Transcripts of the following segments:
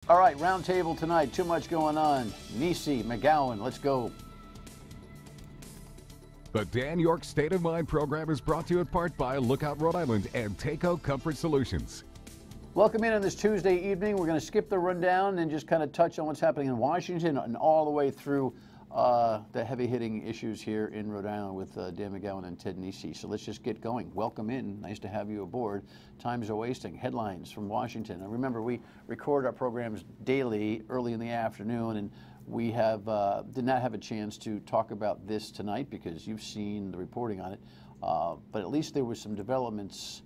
All right, round table tonight. Too much going on. Nesi, McGowan, let's go. The Dan York State of Mind program is brought to you in part by Lookout Rhode Island and Takeo Comfort Solutions. Welcome in on this Tuesday evening. We're going to skip the rundown and just kind of touch on what's happening in Washington and all the way through the heavy-hitting issues here in Rhode Island with Dan McGowan and Ted Nesi. So let's just get going. Welcome in. Nice to have you aboard. Times are wasting. Headlines from Washington. And remember, we record our programs daily, early in the afternoon, and we have did not have a chance to talk about this tonight because you've seen the reporting on it. But at least there were some developments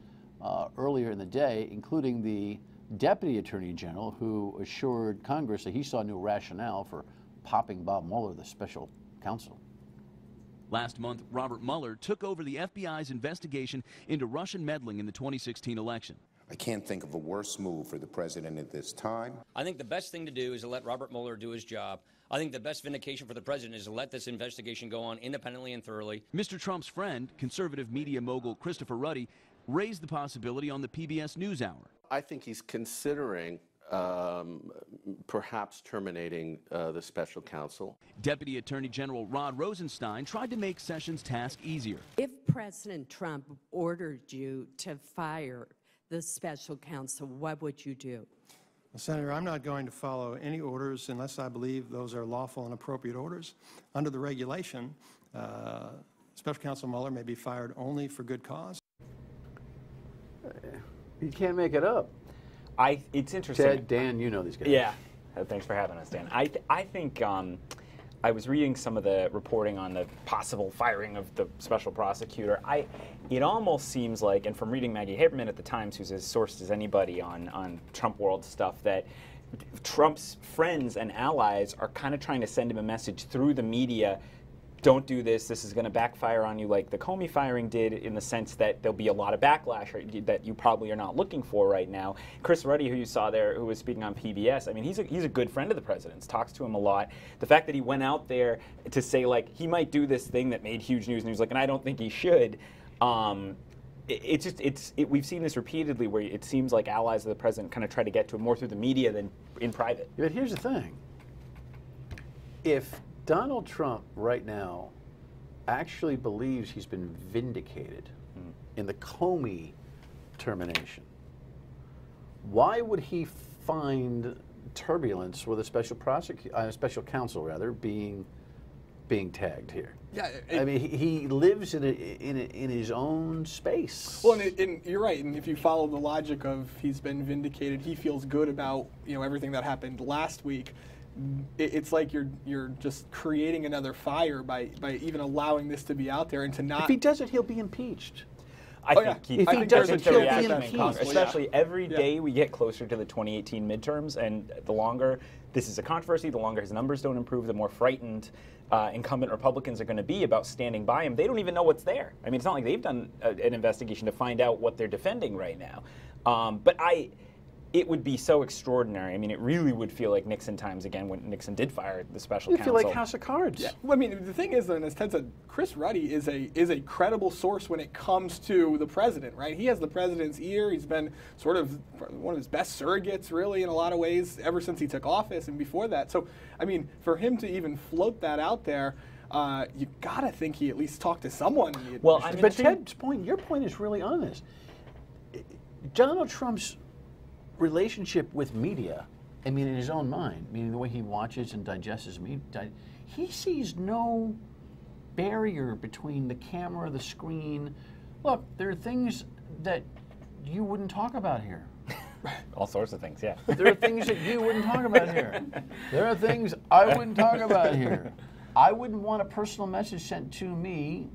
earlier in the day, including the Deputy Attorney General who assured Congress that he saw no rationale for popping Bob Mueller, the special counsel. Last month, Robert Mueller took over the FBI's investigation into Russian meddling in the 2016 election. I can't think of a worse move for the president at this time. I think the best thing to do is to let Robert Mueller do his job. I think the best vindication for the president is to let this investigation go on independently and thoroughly. Mr. Trump's friend, conservative media mogul Christopher Ruddy, raised the possibility on the PBS NewsHour. I think he's considering perhaps terminating the special counsel. Deputy Attorney General Rod Rosenstein tried to make Sessions' task easier. If President Trump ordered you to fire the special counsel, what would you do? Well, Senator, I'm not going to follow any orders unless I believe those are lawful and appropriate orders. Under the regulation, Special Counsel Mueller may be fired only for good cause. You can't make it up. It's interesting. Ted, Dan, you know these guys. Yeah. Thanks for having us, Dan. I think I was reading some of the reporting on the possible firing of the special prosecutor. It almost seems like, and from reading Maggie Haberman at the Times, who's as sourced as anybody on Trump world stuff, that Trump's friends and allies are kind of trying to send him a message through the media. Don't do this. This is going to backfire on you like the Comey firing did, in the sense that there'll be a lot of backlash that you probably are not looking for right now. Chris Ruddy, who you saw there, who was speaking on PBS, I mean, he's a good friend of the president's, talks to him a lot. The fact that he went out there to say, like, he might do this thing that made huge news, and he was like, and I don't think he should. We've seen this repeatedly where it seems like allies of the president kind of try to get to him more through the media than in private. But here's the thing. If Donald Trump right now actually believes he's been vindicated in the Comey termination, why would he find turbulence with a special counsel rather being tagged here? Yeah, I mean, he lives in his own space. Well, and you're right. And if you follow the logic of he's been vindicated, he feels good about everything that happened last week. It's like you're just creating another fire by even allowing this to be out there and to not. If he does it, he'll be impeached. I think if he doesn't, he'll be impeached. Especially every day we get closer to the 2018 midterms, and the longer this is a controversy, the longer his numbers don't improve, the more frightened incumbent Republicans are going to be about standing by him. They don't even know what's there. I mean, it's not like they've done an investigation to find out what they're defending right now. It would be so extraordinary. I mean, it really would feel like Nixon times again when Nixon did fire the special counsel. You feel like House of Cards. Yeah. Well, I mean, the thing is, and as Ted said, Chris Ruddy is a credible source when it comes to the president, right? He has the president's ear. He's been sort of one of his best surrogates, really, in a lot of ways, ever since he took office and before that. So, I mean, for him to even float that out there, you gotta think he at least talked to someone. Well, I mean, but Ted's point, your point is really on this. Donald Trump's relationship with media, I mean, in his own mind, meaning the way he watches and digests media, he sees no barrier between the camera, the screen. Look, there are things that you wouldn't talk about here. All sorts of things, yeah. There are things that you wouldn't talk about here. There are things I wouldn't talk about here. I wouldn't want a personal message sent to me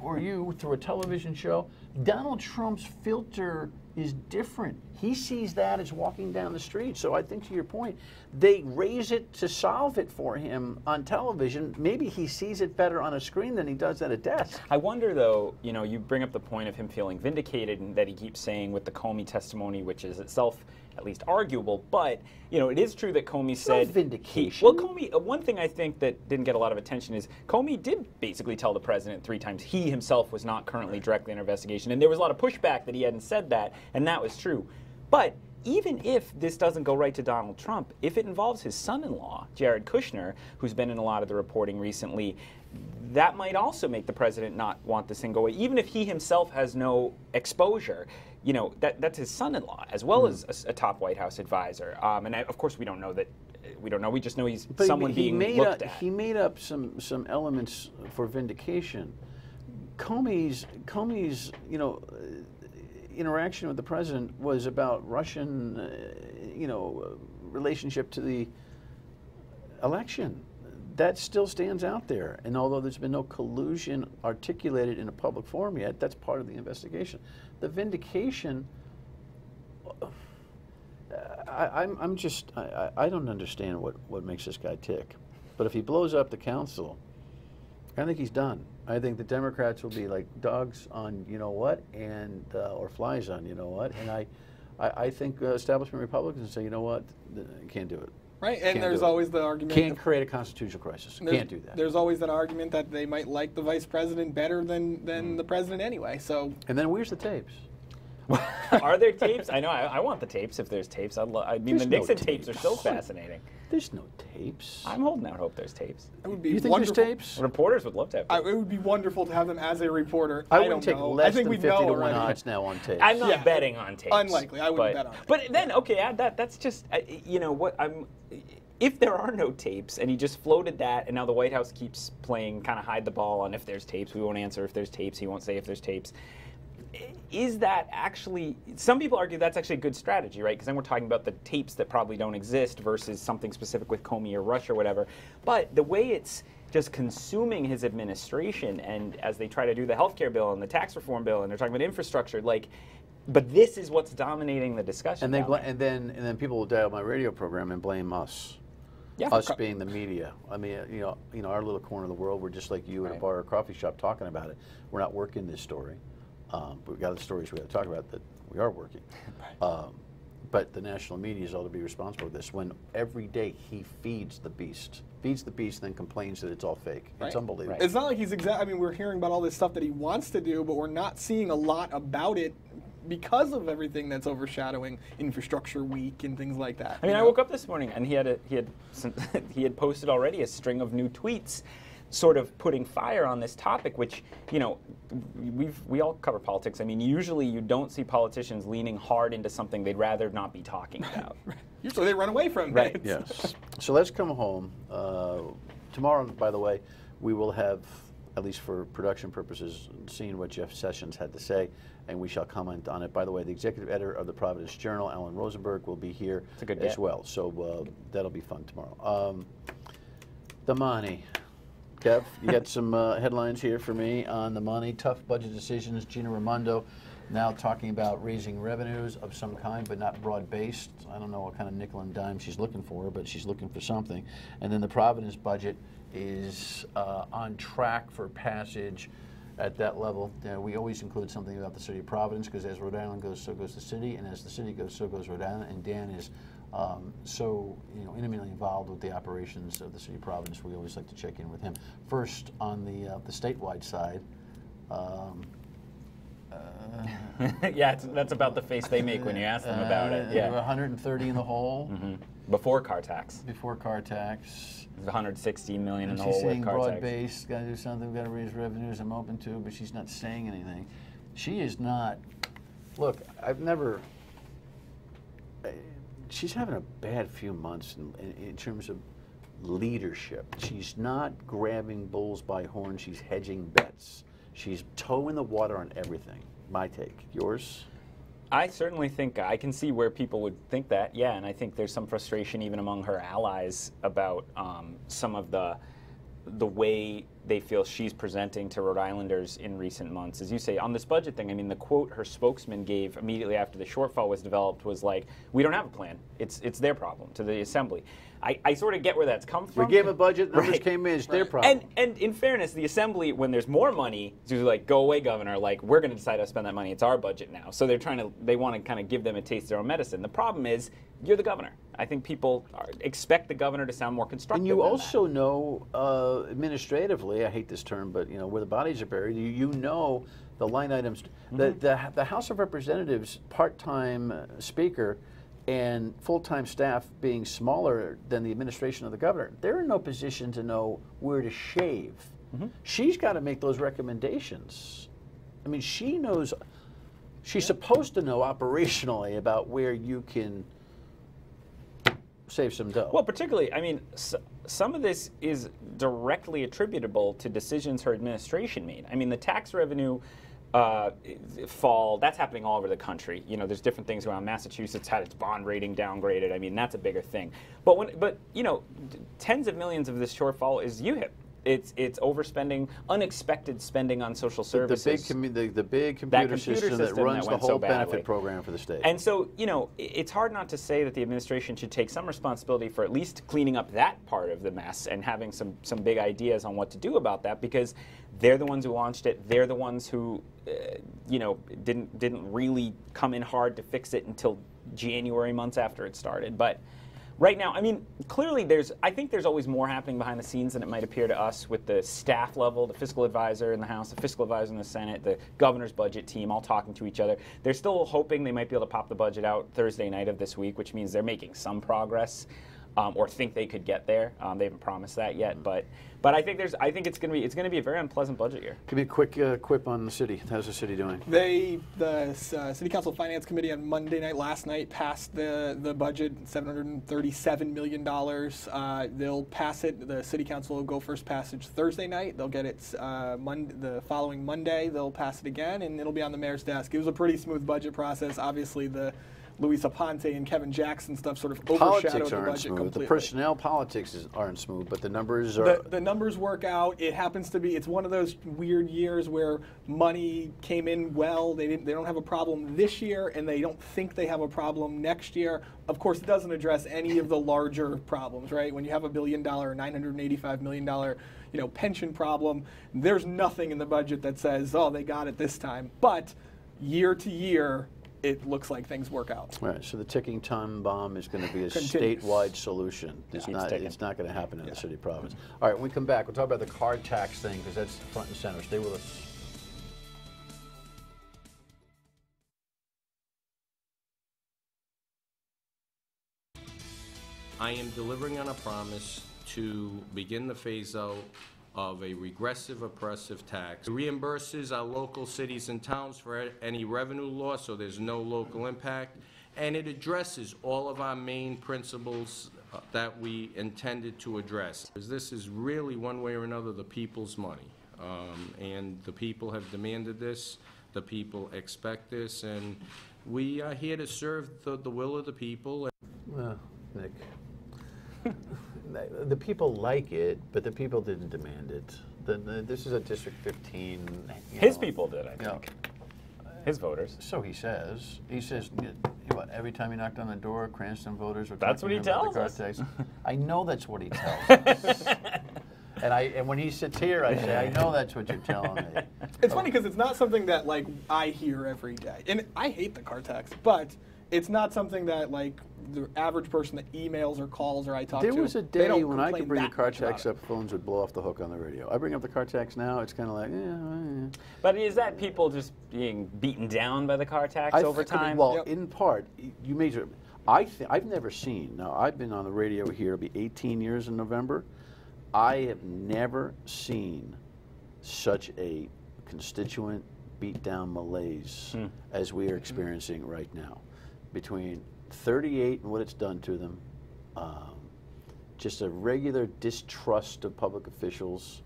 or you through a television show. Donald Trump's filter is different. He sees that as walking down the street. So I think to your point, they raise it to solve it for him on television. Maybe he sees it better on a screen than he does at a desk. I wonder, though, you bring up the point of him feeling vindicated and that he keeps saying with the Comey testimony, which is itself at least arguable, but, it is true that Comey said... No vindication. Comey, one thing I think that didn't get a lot of attention is Comey did basically tell the president 3 times he himself was not currently directly under investigation, and there was a lot of pushback that he hadn't said that, and that was true. But even if this doesn't go right to Donald Trump, if it involves his son-in-law, Jared Kushner, who's been in a lot of the reporting recently, that might also make the president not want this thing go away, even if he himself has no exposure. You know, that's his son-in-law, as well as a top White House advisor. And of course, we don't know that. We don't know. We just know he's someone being looked at. He made up some elements for vindication. Comey's interaction with the president was about Russian, relationship to the election. That still stands out there. And although there's been no collusion articulated in a public forum yet, that's part of the investigation. The vindication, I don't understand what makes this guy tick. But if he blows up the council, I think he's done. I think the Democrats will be like dogs on you know what, and or flies on you know what. And I think establishment Republicans say, you know what, can't do it. Right, and there's always the argument. Can't create a constitutional crisis. Can't do that. There's always that argument that they might like the vice president better than the president anyway. So. And then where's the tapes? Are there tapes? I know. I want the tapes if there's tapes. I mean, There's the Nixon no tapes are so fascinating. There's no tapes. I'm holding out hope there's tapes. It would be You think wonderful. there's tapes? Reporters would love to have tapes. It would be wonderful to have them as a reporter. I don't wouldn't take know. less I think than we 50 know to 1 already. odds now on tapes. I'm not betting on tapes. Unlikely. I wouldn't bet on it. But then, okay, add that. That's just, you know what, if there are no tapes and he just floated that and now the White House keeps playing kind of hide the ball on if there's tapes, we won't answer if there's tapes, he won't say if there's tapes. Is that actually, some people argue that's actually a good strategy, right? Because then we're talking about the tapes that probably don't exist versus something specific with Comey or Russia or whatever. But the way it's just consuming his administration, and as they try to do the healthcare bill and the tax reform bill, and they're talking about infrastructure, but this is what's dominating the discussion. And then people will dial my radio program and blame us. Yeah, us being the media. I mean, our little corner of the world, we're just like you at a bar or coffee shop talking about it. We're not working this story. But we've got the stories we got to talk about that we are working. But the national media is all to be responsible for this when every day he feeds the beast, then complains that it's all fake. It's unbelievable. It's not like he's I mean, we're hearing about all this stuff that he wants to do, but we're not seeing a lot about it because of everything that's overshadowing Infrastructure Week and things like that. I mean, I woke up this morning and he had posted already a string of new tweets sort of putting fire on this topic, which, we all cover politics. I mean, usually you don't see politicians leaning hard into something they'd rather not be talking about. Usually they run away from it. Right. Yes. So let's come home. Tomorrow, by the way, we will have, at least for production purposes, seen what Jeff Sessions had to say, and we shall comment on it. By the way, the executive editor of the Providence Journal, Alan Rosenberg, will be here as well. So that'll be fun tomorrow. The money. Kev, you got some headlines here for me on the money. Tough budget decisions. Gina Raimondo now talking about raising revenues of some kind, but not broad-based. I don't know what kind of nickel and dime she's looking for, but she's looking for something. And then the Providence budget is on track for passage at that level. We always include something about the city of Providence because as Rhode Island goes, so goes the city, and as the city goes, so goes Rhode Island. And Dan is so intimately involved with the operations of the city of Providence. We always like to check in with him. First, on the statewide side. Yeah, that's about the face they make when you ask them about it. Yeah, 130 in the hole. Before car tax. Before car tax. 116 million in the she's hole saying with car tax. broad-based, got to do something, got to raise revenues. I'm open to, but she's not saying anything. She is not. Look, I've never. She's having a bad few months in terms of leadership. She's not grabbing bulls by horns. She's hedging bets. She's toe in the water on everything. My take. Yours? I certainly think I can see where people would think that, yeah, and I think there's some frustration even among her allies about some of the way they feel she's presenting to Rhode Islanders in recent months. As you say, on this budget thing, I mean, the quote her spokesman gave immediately after the shortfall was developed was like, we don't have a plan. It's their problem, to the Assembly. I sort of get where that's come from. We gave a budget, numbers came in, it's their problem. And in fairness, the Assembly, when there's more money, it's usually like, go away, Governor, like, we're going to decide how to spend that money. It's our budget now. So they want to kind of give them a taste of their own medicine. The problem is, you're the governor. I think people expect the governor to sound more constructive. And you also know, administratively, I hate this term, but where the bodies are buried, you know the line items. The House of Representatives part-time speaker and full-time staff being smaller than the administration of the governor, they're in no position to know where to shave. She's got to make those recommendations. I mean, she knows, she's supposed to know operationally about where you can save some dough. Well, particularly, I mean, some of this is directly attributable to decisions her administration made. I mean, the tax revenue fall, that's happening all over the country. You know, there's different things around. Massachusetts had its bond rating downgraded. I mean, that's a bigger thing. But you know, tens of millions of this shortfall is UHIP. It's overspending, unexpected spending on social services. The big computer system that runs the whole benefit program for the state. And so, you know, it's hard not to say that the administration should take some responsibility for at least cleaning up that part of the mess and having some big ideas on what to do about that, because they're the ones who launched it. They're the ones who, you know, didn't really come in hard to fix it until January, months after it started. But right now, I mean, clearly I think there's always more happening behind the scenes than it might appear to us with the staff level, the fiscal advisor in the House, the fiscal advisor in the Senate, the governor's budget team all talking to each other. They're still hoping they might be able to pop the budget out Thursday night of this week, which means they're making some progress, or think they could get there. They haven't promised that yet, but I think it's going to be a very unpleasant budget year. Give me a quick quip on the city. How's the city doing? The City Council Finance Committee on Monday night, last night, passed the budget, $737 million. They'll pass it. The City Council will go first passage Thursday night. They'll get it the following Monday. They'll pass it again, and it'll be on the mayor's desk. It was a pretty smooth budget process. Obviously, the Luis Aponte and Kevin Jackson stuff sort of overshadowed the budget completely. The personnel politics aren't smooth, but the numbers are. The numbers work out. It happens to be. It's one of those weird years where money came in well. They don't have a problem this year, and they don't think they have a problem next year. Of course, it doesn't address any of the larger problems, right? When you have $1 billion, $985 million, pension problem, there's nothing in the budget that says, oh, they got it this time. But year to year, it looks like things work out. Right, so the ticking time bomb is going to be a statewide solution. It's not going to happen in the city province. All right, when we come back, we'll talk about the car tax thing, because that's front and center. Stay with us. I am delivering on a promise to begin the phase-out of a regressive, oppressive tax. It reimburses our local cities and towns for any revenue loss, so there's no local impact, and it addresses all of our main principles that we intended to address. This is really, one way or another, the people's money, and the people have demanded this, the people expect this, and we are here to serve the will of the people. Nick. The people like it, but the people didn't demand it. This is a District 15. His people did, I think. His voters. So he says. He says, what, every time he knocked on the door, Cranston voters were That's what he tells us. I know that's what he tells us. And when he sits here, I say, I know that's what you're telling me. It's funny because it's not something that, like, I hear every day. And I hate the car tax, but it's not something that, like, the average person that emails or calls or I talk to. There was a day when I could bring the car tax up, phones would blow off the hook on the radio. I bring up the car tax now, it's kind of like, yeah. But is that people just being beaten down by the car tax over time? Well, in part, you may. I've never seen. Now, I've been on the radio here. It'll be 18 years in November. I have never seen such a constituent beatdown malaise as we are experiencing right now, between 38 and what it's done to them, just a regular distrust of public officials.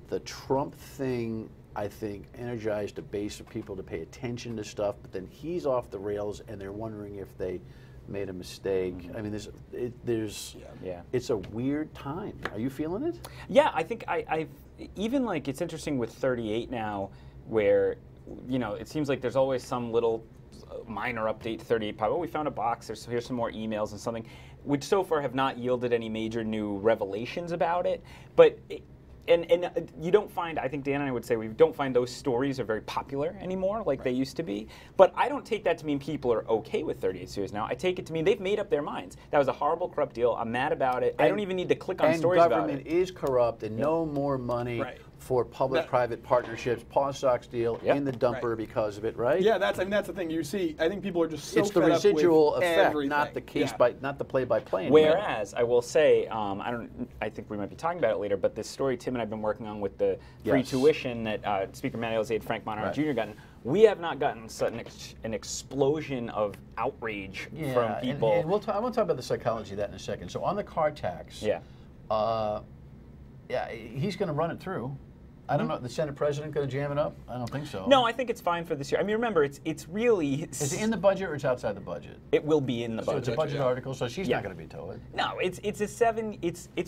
The Trump thing, I think, energized a base of people to pay attention to stuff, but then he's off the rails and they're wondering if they made a mistake. I mean, it's a weird time. Are you feeling it? Yeah, I think I've even, like, it's interesting with 38 now, where, it seems like there's always some little minor update to 38. Oh, we found a box. Here's some more emails and something, which so far have not yielded any major new revelations about it. But and you don't find, I think Dan and I would say, we don't find those stories are very popular anymore like they used to be. But I don't take that to mean people are okay with 38 series now. I take it to mean they've made up their minds. That was a horrible, corrupt deal. I'm mad about it. I don't even need to click on stories about it. And government is corrupt, and no more money for public-private partnerships, Paw Sox deal in the dumper because of it, right? Yeah, that's the thing. You see, I think people are just so it's the fed residual up with effect, everything. not the case not the play-by-play. Whereas I will say, I think we might be talking about it later, but this story Tim and I've been working on with the free tuition that Speaker Manuel's aide Frank Montero Jr. gotten. We have not gotten such an explosion of outrage from people. And I want to talk about the psychology of that in a second. So on the car tax, he's going to run it through. I don't know. The Senate President going to jam it up? I don't think so. No, I think it's fine for this year. I mean, remember, it's really... Is it in the budget or it's outside the budget? It will be in the budget. So it's a budget article, so she's not going to veto it. No, it's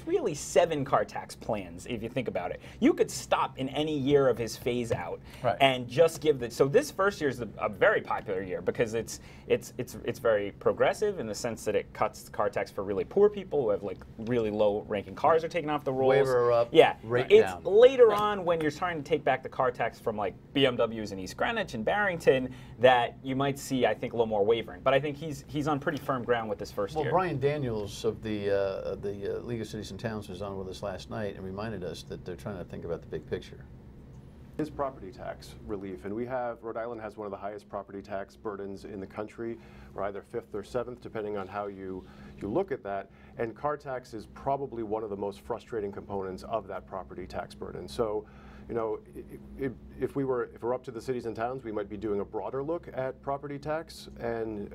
really 7 car tax plans, if you think about it. You could stop in any year of his phase out and just give the... So this first year is a very popular year because it's very progressive in the sense that it cuts the car tax for really poor people who have like really low ranking cars are taken off the rolls. Waiver up, rate it's down. Later on when you're trying to take back the car tax from like BMWs in East Greenwich and Barrington that you might see, I think, a little more wavering. But I think he's on pretty firm ground with this first year. Well, Brian Daniels of the League of Cities and Towns was on with us last night and reminded us that they're trying to think about the big picture. Is property tax relief, and Rhode Island has one of the highest property tax burdens in the country. We're either 5th or 7th, depending on how you look at that. And car tax is probably one of the most frustrating components of that property tax burden. So, you know, if we're up to the cities and towns, we might be doing a broader look at property tax and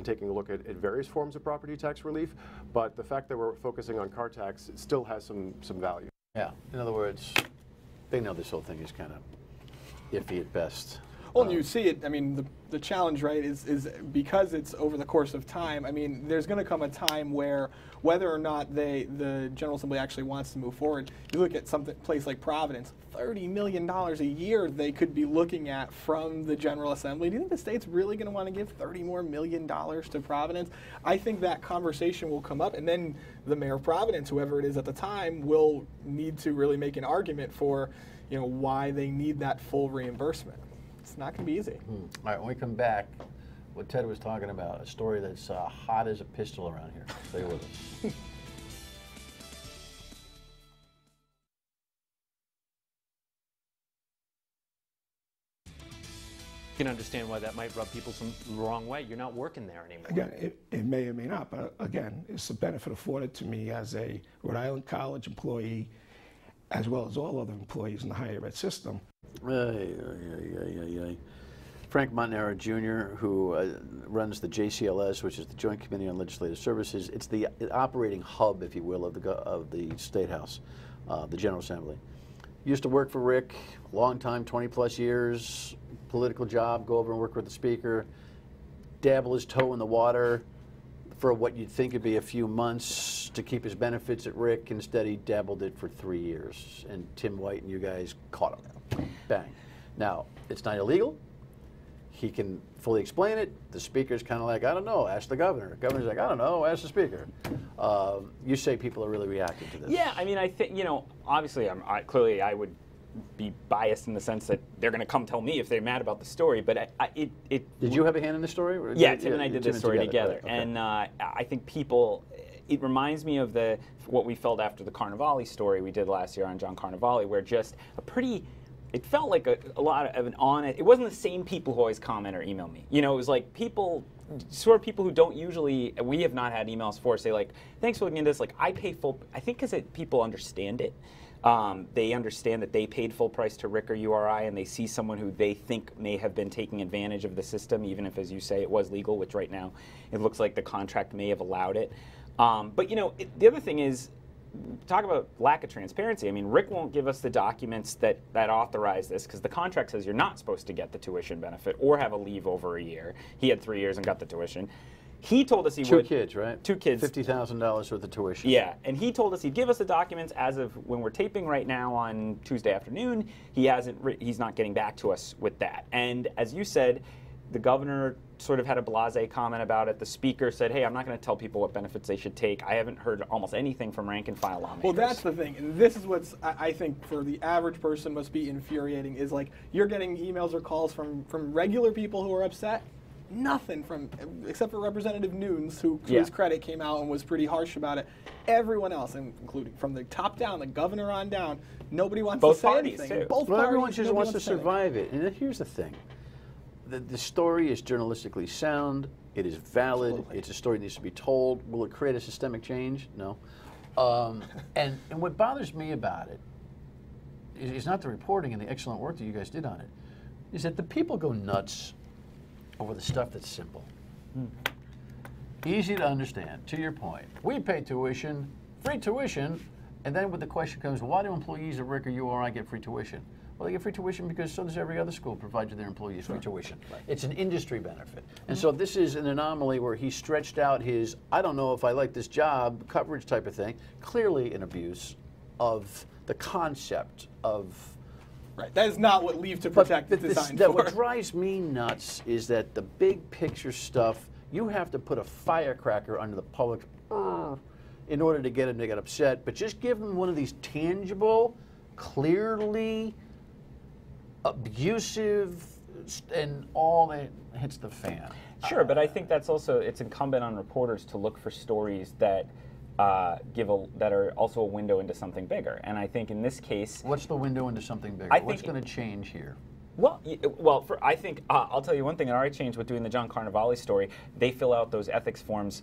taking a look at various forms of property tax relief. But the fact that we're focusing on car tax still has some value. Yeah. In other words, they know this whole thing is kind of iffy at best. Well, and you see it, I mean, the challenge, right, is because it's over the course of time, I mean, there's going to come a time where whether or not the General Assembly actually wants to move forward, you look at place like Providence, $30 million a year they could be looking at from the General Assembly. Do you think the state's really going to want to give $30 million more to Providence? I think that conversation will come up, and then the mayor of Providence, whoever it is at the time, will need to really make an argument for, you know, why they need that full reimbursement. It's not going to be easy. All right, when we come back, what Ted was talking about, a story that's hot as a pistol around here. Stay with us. You can understand why that might rub people the wrong way. You're not working there anymore. Again, it may or may not, but again, it's a benefit afforded to me as a Rhode Island College employee, as well as all other employees in the higher ed system. Frank Montanaro Jr., who runs the JCLS, which is the Joint Committee on Legislative Services. It's the operating hub, if you will, of the State House, the General Assembly. Used to work for Rick, long time, 20-plus years, political job, go over and work with the Speaker, dabble his toe in the water for what you'd think would be a few months to keep his benefits at Rick. Instead, he dabbled it for 3 years, and Tim White and you guys caught him. Bang. Now, it's not illegal. He can fully explain it. The Speaker's kind of like, I don't know, ask the Governor. The Governor's like, I don't know, ask the Speaker. You say people are really reacting to this. Yeah, I mean, I think, you know, obviously, clearly I would be biased in the sense that they're going to come tell me if they're mad about the story, but Did you have a hand in the story? Or yeah, Tim and I did this story together. Right, okay. And I think people, it reminds me of what we felt after the Carnevale story we did last year on John Carnevale, where just it felt like a lot of an honest, it wasn't the same people who always comment or email me. You know, it was like people who don't usually, we have not had emails for, say like, thanks for looking into this, like I pay full, I think because people understand it. They understand that they paid full price to Rick or URI, and they see someone who they think may have been taking advantage of the system, even if, as you say, it was legal, which right now it looks like the contract may have allowed it. But, you know, the other thing is, talk about lack of transparency. I mean, Rick won't give us the documents that authorize this because the contract says you're not supposed to get the tuition benefit or have a leave over a year. He had 3 years and got the tuition. He told us he would. 2 kids, right? 2 kids. $50,000 worth of tuition. Yeah, and he told us he'd give us the documents as of when we're taping right now on Tuesday afternoon. He's not getting back to us with that. And as you said, the governor sort of had a blasé comment about it. The Speaker said, hey, I'm not going to tell people what benefits they should take. I haven't heard almost anything from rank and file lawmakers. Well, that's the thing. And this is what's, I think, for the average person must be infuriating, is like you're getting emails or calls from regular people who are upset. Nothing from, except for Representative Nunes, who, to his credit, came out and was pretty harsh about it. Everyone else, including from the top down, the governor on down, nobody wants to say anything. Too. Both well, parties, everyone just wants to say survive it. And then here's the thing. The story is journalistically sound. It is valid. Absolutely. It's a story that needs to be told. Will it create a systemic change? No. And what bothers me about it is not the reporting and the excellent work that you guys did on it, is that the people go nuts over the stuff that's simple. Easy to understand, to your point. We pay tuition, free tuition, and then when the question comes, why do employees at RIC or URI get free tuition? Well, they get free tuition because so does every other school provide to their employees free tuition. Right. It's an industry benefit. And so this is an anomaly where he stretched out his, I don't know if I like this job, coverage type of thing, clearly an abuse of the concept of. Right, that is not what Leave to Protect is designed for. What drives me nuts is that the big picture stuff, you have to put a firecracker under the public in order to get them to get upset, but just give them one of these tangible, clearly abusive, and all that hits the fan. Sure, but I think that's also, it's incumbent on reporters to look for stories that that are also a window into something bigger. And I think in this case, what's the window into something bigger? What's going to change here? Well, I think I'll tell you one thing that already changed with doing the John Carnevale story. They fill out those ethics forms.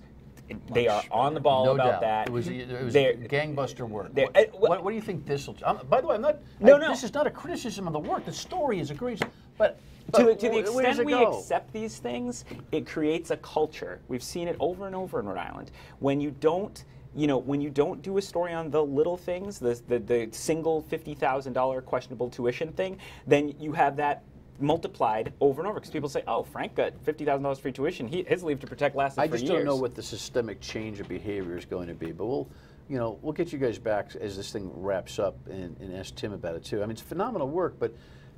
They are on the ball about that. It was gangbuster work. What do you think this will? By the way, I'm not. This is not a criticism of the work. The story is a great, but. To the extent we accept these things, it creates a culture. We've seen it over and over in Rhode Island. When you don't. When you don't do a story on the little things, the single $50,000 questionable tuition thing, then you have that multiplied over and over. Because people say, oh, Frank got $50,000 free tuition. His Leave to Protect lasted for years. I just don't know what the systemic change of behavior is going to be. But we'll get you guys back as this thing wraps up and ask Tim about it too. I mean, it's phenomenal work, but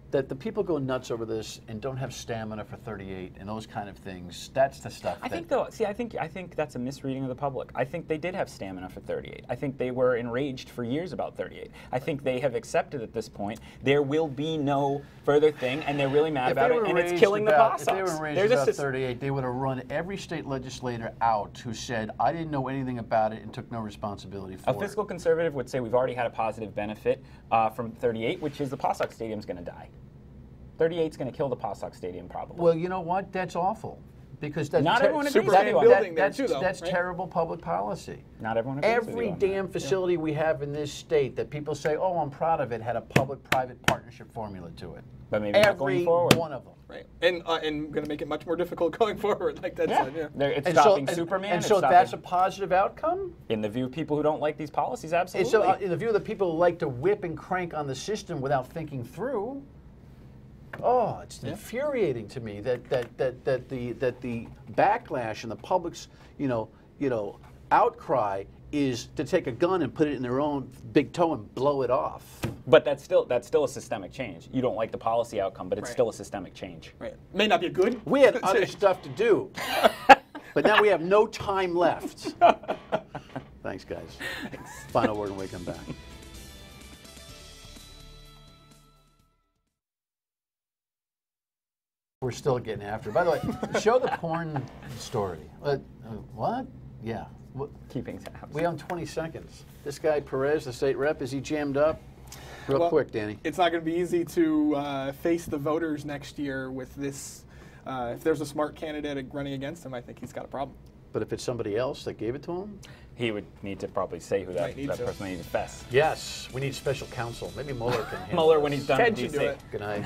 that the people go nuts over this and don't have stamina for 38 and those kind of things. That's the stuff. I think that's a misreading of the public. I think they did have stamina for 38. I think they were enraged for years about 38. I think they have accepted at this point there will be no further thing, and they're really mad about it, and it's killing the Possocks. If they were enraged about 38, they would have run every state legislator out who said, I didn't know anything about it and took no responsibility for it. A fiscal conservative would say we've already had a positive benefit from 38, which is the Possock Stadium's going to die. 38 is going to kill the Possock Stadium, probably. Well, you know what? That's awful. Because that's not everyone agrees with you. That's terrible public policy. Not everyone agrees with you. Every damn facility we have in this state that people say, oh, I'm proud of it, had a public-private partnership formula to it. But maybe not going forward. Every one of them. Right. And going to make it much more difficult going forward, like that said. Yeah. It's stopping Superman. And so that's a positive outcome? In the view of people who don't like these policies, absolutely. And so in the view of the people who like to whip and crank on the system without thinking through, oh, it's infuriating to me that the backlash and the public's outcry is to take a gun and put it in their own big toe and blow it off. But that's still a systemic change. You don't like the policy outcome, but it's still a systemic change. Right. May not be a good. We had other stuff to do, but now we have no time left. Thanks, guys. Thanks. Final word when we come back. We're still getting after it. By the way, show the porn story. What? Yeah. Keeping tabs. We own 20 seconds. This guy, Perez, the state rep, is he jammed up? Real quick, Danny. It's not going to be easy to face the voters next year with this. If there's a smart candidate running against him, I think he's got a problem. But if it's somebody else that gave it to him? He would need to probably say who that person needs to fess. Yes, we need special counsel. Maybe Mueller can handle Mueller when he's done with DC. Good night.